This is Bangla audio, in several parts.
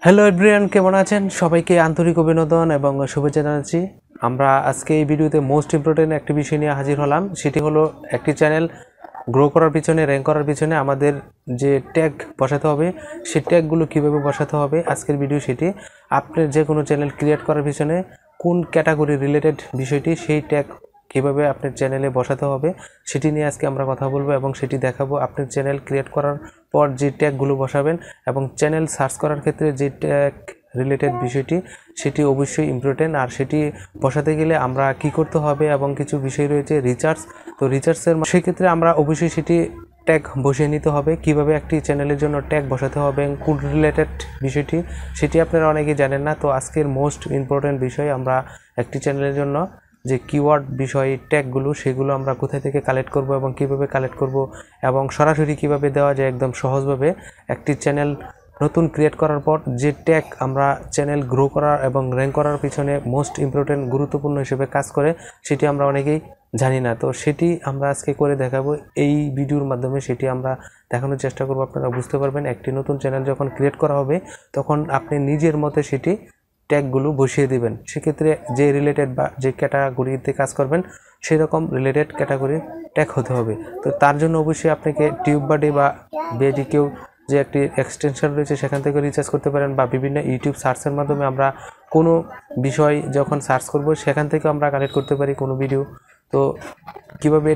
হ্যালো এভরিওয়ান, কেমন আছেন? সবাইকে আন্তরিক অভিনন্দন এবং শুভেচ্ছা জানাচ্ছি। আমরা আজকে এই ভিডিওতে মোস্ট ইম্পর্টেন্ট একটি বিষয় নিয়ে হাজির হলাম। সেটি হলো একটি চ্যানেল গ্রো করার পিছনে, র্যাঙ্ক করার পিছনে আমাদের যে ট্যাগ বসাতে হবে, সেই ট্যাগগুলো কীভাবে বসাতে হবে আজকের ভিডিও সেটি। আপনার যে কোনো চ্যানেল ক্রিয়েট করার পিছনে কোন ক্যাটাগরি রিলেটেড বিষয়টি, সেই ট্যাগ কীভাবে আপনার চ্যানেলে বসাতে হবে সেটি নিয়ে আজকে আমরা কথা বলবো এবং সেটি দেখাবো। আপনার চ্যানেল ক্রিয়েট করার পর যে ট্যাগগুলো বসাবেন এবং চ্যানেল সার্চ করার ক্ষেত্রে যে ট্যাগ রিলেটেড বিষয়টি সেটি অবশ্যই ইম্পর্টেন্ট। আর সেটি বসাতে গেলে আমরা কি করতে হবে এবং কিছু বিষয় রয়েছে রিচার্জ। তো রিচার্জের সেক্ষেত্রে আমরা অবশ্যই সেটি ট্যাগ বসিয়ে নিতে হবে। কিভাবে একটি চ্যানেলের জন্য ট্যাগ বসাতে হবে, কোন রিলেটেড বিষয়টি সেটি আপনারা অনেকেই জানেন না। তো আজকের মোস্ট ইম্পর্টেন্ট বিষয়, আমরা একটি চ্যানেলের জন্য যে কিওয়ার্ড বিষয় ট্যাগগুলো সেগুলো আমরা কোথা থেকে কালেক্ট করব এবং কিভাবে কালেক্ট করব এবং সরাসরি কিভাবে দেওয়া যায় একদম সহজভাবে। একটি চ্যানেল নতুন ক্রিয়েট করার পর যে ট্যাগ আমরা চ্যানেল গ্রো করার এবং র্যাঙ্ক করার পিছনে মোস্ট ইম্পর্টেন্ট গুরুত্বপূর্ণ হিসেবে কাজ করে, সেটি আমরা অনেকেই জানি না। তো সেটি আমরা আজকে করে দেখাবো। এই ভিডিওর মাধ্যমে সেটি আমরা দেখানোর চেষ্টা করব। আপনারা বুঝতে পারবেন একটি নতুন চ্যানেল যখন ক্রিয়েট করা হবে তখন আপনি নিজের মতে সেটি ট্যাগগুলো বসিয়ে দিবেন। সেক্ষেত্রে যে রিলেটেড বা যে ক্যাটাগরিতে কাজ করবেন সেরকম রিলেটেড ক্যাটাগরির ট্যাগ হতে হবে। তো তার জন্য অবশ্যই আপনাকে টিউববাডি বা কেউ যে একটি এক্সটেনশন রয়েছে সেখান থেকে রিচার্জ করতে পারেন, বা বিভিন্ন ইউটিউব সার্চের মাধ্যমে আমরা কোনো বিষয় যখন সার্চ করব সেখান থেকে আমরা কালেক্ট করতে পারি কোনো ভিডিও। তো কীভাবে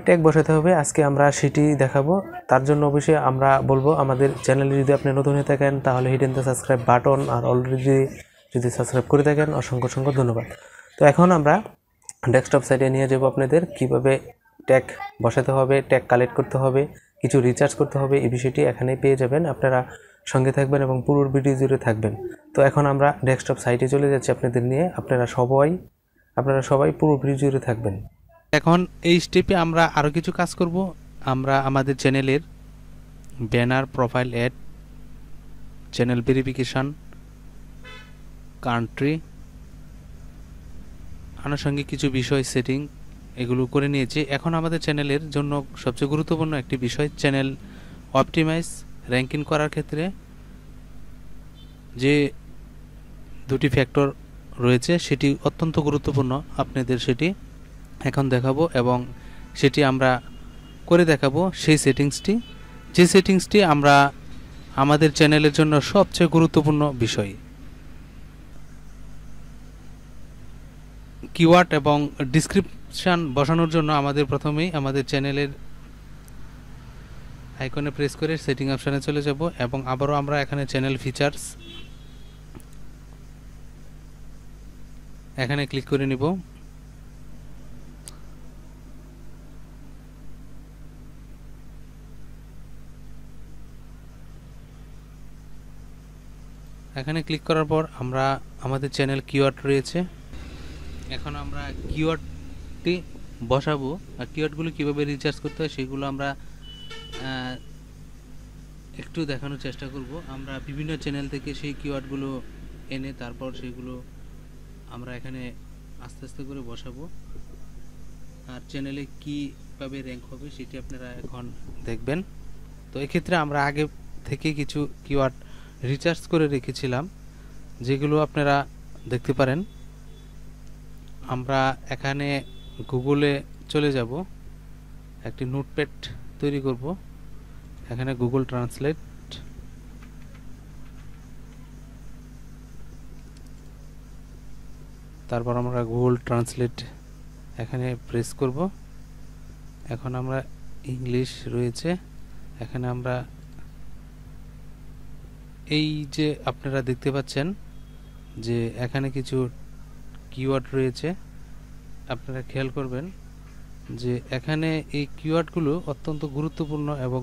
ট্যাগ বসাতে হবে আজকে আমরা সেটি দেখাবো। তার জন্য অবশ্যই আমরা বলবো আমাদের চ্যানেলে যদি আপনি নতুন হয়ে থাকেন তাহলে হিট দ্য সাবস্ক্রাইব বাটন, আর অলরেডি যদি সাবস্ক্রাইব করে থাকেন অসংখ্য ধন্যবাদ। তো এখন আমরা ডেস্কটপ সাইটে নিয়ে যাব আপনাদের। কিভাবে ট্যাগ বসাতে হবে, ট্যাগ কালেক্ট করতে হবে, কিছু রিচার্জ করতে হবে, এই বিষয়টি এখানে পেয়ে যাবেন। আপনারা সঙ্গে থাকবেন এবং পুরো ভিডিও জুড়ে থাকবেন। তো এখন আমরা ডেস্কটপ সাইটে চলে যাচ্ছি আপনাদের নিয়ে। আপনারা সবাই পুরো ভিডিও জুড়ে থাকবেন। এখন এই স্টেপে আমরা আরও কিছু কাজ করব। আমরা আমাদের চ্যানেলের banner, profile add, channel verification, country, আনুষঙ্গিক কিছু বিষয় সেটিং এগুলো করে নিয়েছি। এখন আমাদের চ্যানেলের জন্য সবচেয়ে গুরুত্বপূর্ণ একটি বিষয়, চ্যানেল অপটিমাইজ র্যাঙ্কিং করার ক্ষেত্রে যে দুটি ফ্যাক্টর রয়েছে সেটি অত্যন্ত গুরুত্বপূর্ণ। আপনাদের সেটি এখন দেখাবো এবং সেটি আমরা করে দেখাবো। সেই সেটিংসটি আমরা আমাদের চ্যানেলের জন্য সবচেয়ে গুরুত্বপূর্ণ বিষয়। কিওয়ার্ড এবং ডিসক্রিপশান বসানোর জন্য আমাদের প্রথমেই আমাদের চ্যানেলের আইকনে প্রেস করে সেটিং অপশানে চলে যাব এবং আবারও আমরা এখানে চ্যানেল ফিচার্স এখানে ক্লিক করে নিব। এখানে ক্লিক করার পর আমরা আমাদের চ্যানেল কিওয়ার্ড রয়েছে, এখন আমরা কিওয়ার্ডটি বসাবো। আর কিওয়ার্ডগুলো কীভাবে রিচার্জ করতে হয় সেগুলো আমরা একটু দেখানোর চেষ্টা করব। আমরা বিভিন্ন চ্যানেল থেকে সেই কিওয়ার্ডগুলো এনে তারপর সেগুলো আমরা এখানে আস্তে আস্তে করে বসাবো। আর চ্যানেলে কীভাবে র্যাঙ্ক হবে সেটি আপনারা এখন দেখবেন। তো এক্ষেত্রে আমরা আগে থেকে কিছু কিওয়ার্ড রিচার্জ করে রেখেছিলাম, যেগুলো আপনারা দেখতে পারেন। আমরা এখানে গুগলে চলে যাব, একটি নোটপ্যাড তৈরি করব। এখানে গুগল ট্রান্সলেট, তারপর আমরা গুগল ট্রান্সলেট এখানে প্রেস করব। এখন আমরা ইংলিশ রয়েছে, এখানে আমরা এই যে আপনারা দেখতে পাচ্ছেন যে এখানে কিছু কিওয়ার্ড রয়েছে। আপনারা খেয়াল করবেন যে এখানে এই কিওয়ার্ডগুলো অত্যন্ত গুরুত্বপূর্ণ এবং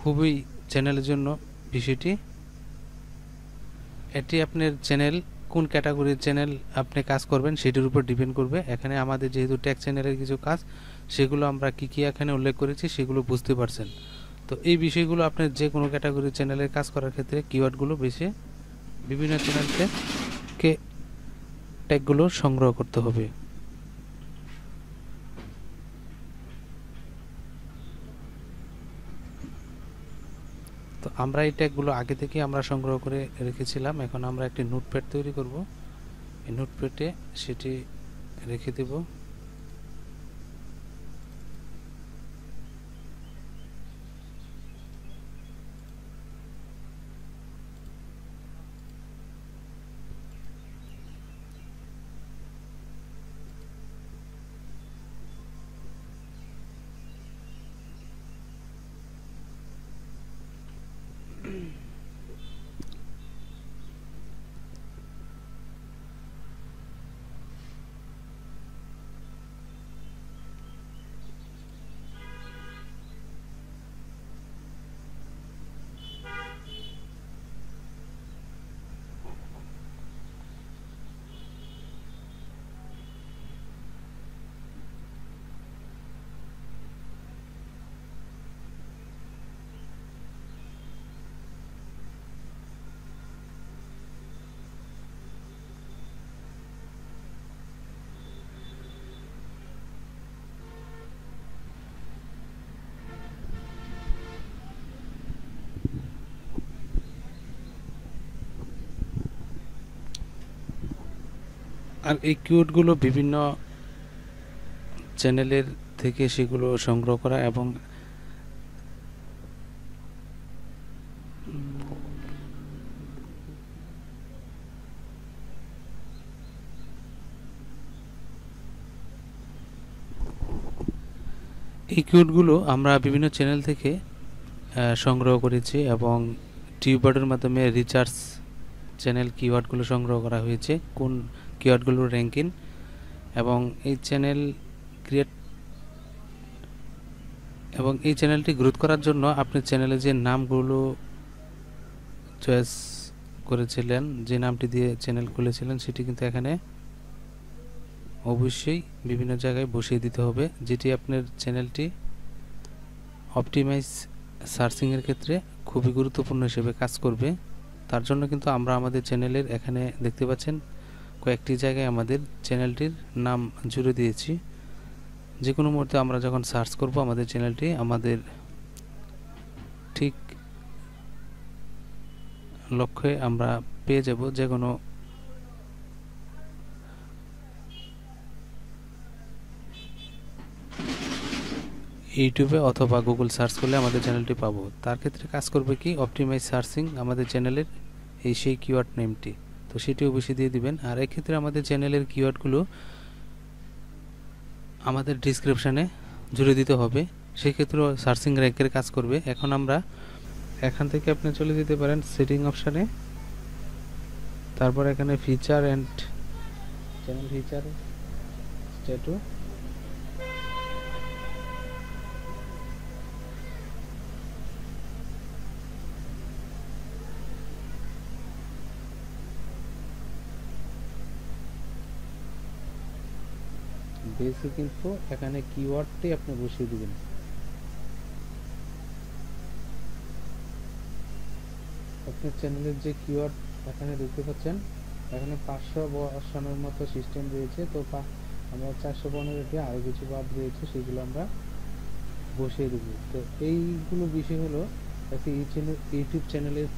খুবই চ্যানেলের জন্য বিষয়টি। এটি আপনার চ্যানেল কোন ক্যাটাগরির চ্যানেল আপনি কাজ করবেন সেটির উপর ডিপেন্ড করবে। এখানে আমাদের যেহেতু ট্যাগ চ্যানেলের কিছু কাজ, সেগুলো আমরা কি এখানে উল্লেখ করেছি সেগুলো বুঝতে পারছেন। তো এই বিষয়গুলো আপনার যে কোনো ক্যাটাগরির চ্যানেলের কাজ করার ক্ষেত্রে কিওয়ার্ডগুলো বেশি বিভিন্ন চ্যানেল থেকে ট্যাগগুলো সংগ্রহ করতে হবে। তো আমরা এই ট্যাগগুলো আগে থেকে আমরা সংগ্রহ করে রেখেছিলাম। এখন আমরা একটি নোটপ্যাড তৈরি করব। এই নোটপ্যাডে সেটি রেখে দেব। আর এই কিওয়ার্ডগুলো বিভিন্ন চ্যানেলের থেকে সেগুলো সংগ্রহ করা এবং এই কিওয়ার্ডগুলো আমরা বিভিন্ন চ্যানেল থেকে সংগ্রহ করেছি এবং টিউবারের মাধ্যমে রিসার্চ চ্যানেল কিওয়ার্ডগুলো সংগ্রহ করা হয়েছে, কোন কিওয়ার্ডগুলোর র্যাঙ্কিং, এবং এই চ্যানেল ক্রিয়েট এবং এই চ্যানেলটি গ্রোথ করার জন্য আপনি চ্যানেলে যে নামগুলো চয়েস করেছিলেন, যে নামটি দিয়ে চ্যানেল খুলেছিলেন, সেটি কিন্তু এখানে অবশ্যই বিভিন্ন জায়গায় বসিয়ে দিতে হবে, যেটি আপনার চ্যানেলটি অপটিমাইজ সার্চিংয়ের ক্ষেত্রে খুবই গুরুত্বপূর্ণ হিসেবে কাজ করবে। তার জন্য কিন্তু আমরা আমাদের চ্যানেলের এখানে দেখতে পাচ্ছেন কয়েকটি জায়গায় আমাদের চ্যানেলটির নাম জুড়ে দিয়েছি। যে কোনো মুহূর্তে আমরা যখন সার্চ করব আমাদের চ্যানেলটি আমাদের ঠিক লক্ষ্যে আমরা পেয়ে যাব। যে কোনো ইউটিউবে অথবা গুগল সার্চ করলে আমাদের চ্যানেলটি পাবো। তার ক্ষেত্রে কাজ করবে কি, অপটিমাইজ সার্চিং আমাদের চ্যানেলের এই সেই কিওয়ার্ড নেমটি, তো সেটিও বেশি দিয়ে দিবেন। আর এক্ষেত্রে আমাদের চ্যানেলের কিওয়ার্ডগুলো আমাদের ডিসক্রিপশানে জুড়ে দিতে হবে, সেক্ষেত্রেও সার্চিং র্যাঙ্কের কাজ করবে। এখন আমরা এখান থেকে আপনি চলে যেতে পারেন সেটিং অপশানে, তারপর এখানে feature and channel feature status, basic info, এখানে কিওয়ার্ডটি আপনি বসিয়ে দিবেন। আপনার চ্যানেলের যে কিওয়ার্ড এখানে দেখতে পাচ্ছেন, এখানে 500 বসানোর মতো সিস্টেম রয়েছে, তো আমরা 415টি আরও কিছু বাদ রয়েছে, সেগুলো আমরা বসিয়ে দেব। তো এইগুলো বিষয় হলো একটি ইউটিউব চ্যানেলের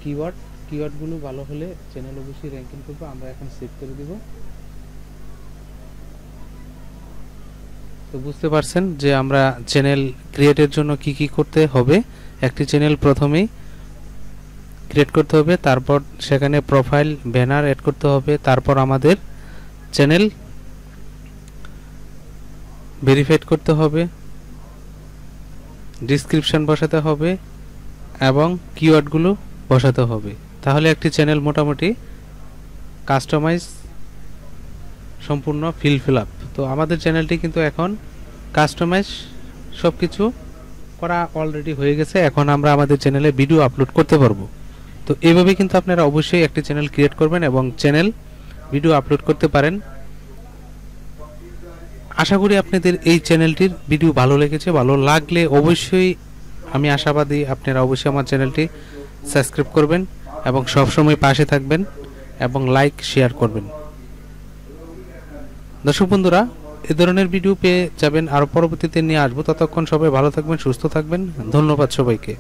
কিওয়ার্ডগুলো ভালো হলে চ্যানেল অবশ্যই র্যাঙ্কিং করবে। আমরা এখন সেভ করে দেব। তো বুঝতে পারছেন যে আমরা চ্যানেল ক্রিয়েটের জন্য কি কি করতে হবে। একটি চ্যানেল প্রথমেই ক্রিয়েট করতে হবে, তারপর সেখানে প্রোফাইল ব্যানার অ্যাড করতে হবে, তারপর আমাদের চ্যানেল ভেরিফাইড করতে হবে, ডিসক্রিপশন বসাতে হবে এবং কিওয়ার্ডগুলো বসাতে হবে। তাহলে একটি চ্যানেল মোটামুটি কাস্টমাইজ সম্পূর্ণ ফিল আপ। তো আমাদের চ্যানেলটি কিন্তু এখন কাস্টমাইজ সব কিছু করা অলরেডি হয়ে গেছে। এখন আমরা আমাদের চ্যানেলে ভিডিও আপলোড করতে পারবো। তো এইভাবে কিন্তু আপনারা অবশ্যই একটি চ্যানেল ক্রিয়েট করবেন এবং চ্যানেল ভিডিও আপলোড করতে পারেন। আশা করি আপনাদের এই চ্যানেলটির ভিডিও ভালো লেগেছে। ভালো লাগলে অবশ্যই আমি আশাবাদী আপনারা অবশ্যই আমার চ্যানেলটি সাবস্ক্রাইব করবেন এবং সবসময় পাশে থাকবেন এবং লাইক শেয়ার করবেন। দর্শক বন্ধুরা, এ ধরনের ভিডিও পেয়ে যাবেন, আরও পরবর্তীতে নিয়ে আসবো। ততক্ষণ সবাই ভালো থাকবেন, সুস্থ থাকবেন। ধন্যবাদ সবাইকে।